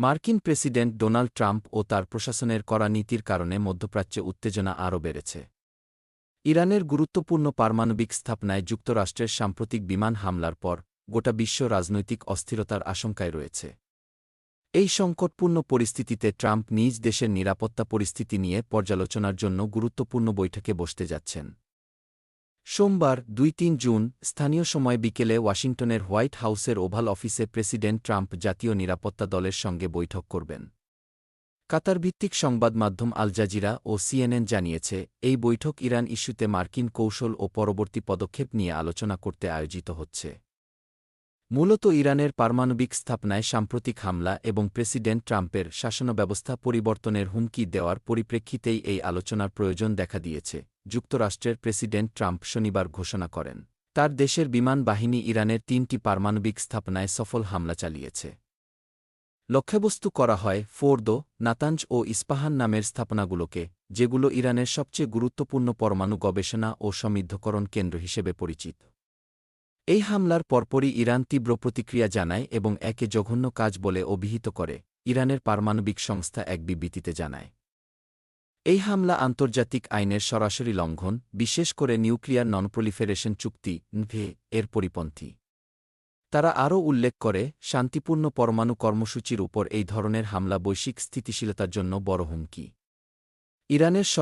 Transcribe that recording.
মার্কিন president Donald Trump ও তার প্রশাসনের কড়া নীতির কারণে মধ্যপ্রাচ্যে উত্তেজনা আরও বেড়েছে। ইরানের গুরুত্বপূর্ণ পারমাণবিক স্থাপনায় যুক্তরাষ্ট্রের সাম্প্রতিক বিমান হামলার পর গোটা বিশ্ব রাজনৈতিক অস্থিরতার আশঙ্কায় রয়েছে। এই সংকটপূর্ণ পরিস্থিতিতে ট্রাম্প নিজ দেশের নিরাপত্তা পরিস্থিতি নিয়ে পর্যালোচনার জন্য গুরুত্বপূর্ণ বৈঠকে বসতে যাচ্ছেন। সোমবার ২-৩ জুন স্থানীয় সময় বিকেলে ওয়াশিংটনের হোয়াইট হাউসের ওভাল অফিসে প্রেসিডেন্ট ট্রাম্প জাতীয় নিরাপত্তা দলের সঙ্গে বৈঠক করবেন। কাতারভিত্তিক সংবাদ মাধ্যম আল জাজিরা ও সিএনএন জানিয়েছে, এই বৈঠক ইরান ইস্যুতে মার্কিন কৌশল ও পরবর্তী পদক্ষেপ নিয়ে আলোচনা করতে আয়োজিত হচ্ছে। মূলত ইরানের পারমাণবিক স্থাপনায় সাম্প্রতিক হামলা এবং প্রেসিডেন্ট ট্রাম্পের শাসনব্যবস্থা পরিবর্তনের হুমকি দেওয়ার পরিপ্রেক্ষিতেই এই আলোচনার প্রয়োজন দেখা দিয়েছে। যুক্তরাষ্ট্রের প্রেসিডেন্ট ট্রাম্প শনিবার ঘোষণা করেন, তার দেশের বিমান বাহিনী ইরানের ৩টি পারমাণবিক স্থাপনায় সফল হামলা চালিয়েছে। লক্ষ্যবস্তু করা হয় ফোর্দো, নাতাঞ্জ ও ইস্পাহান নামের স্থাপনাগুলোকে, যেগুলো ইরানের সবচেয়ে গুরুত্বপূর্ণ পরমাণু গবেষণা ও সমৃদ্ধকরণ কেন্দ্র হিসেবে পরিচিত। এই হামলার পরপরই ইরান তীব্র প্রতিক্রিয়া জানায় এবং একে জঘন্য কাজ বলে অভিহিত করে, ইরানের পারমাণবিক সংস্থা এক বিবৃতিতে জানায়। এই হামলা আন্তর্জাতিক আইনের সরাসরি লঙ্ঘন, বিশেষ করে নিউক্লিয়ার ননপ্রলিফেরেশন চুক্তি এর পরিপন্থী। তারা আরও উল্লেখ করে, শান্তিপূর্ণ পরমাণু কর্মসূচির উপর এই ধরনের হামলা বৈশ্বিক স্থিতিশীলতার জন্য বড় হুমকি। ইরানের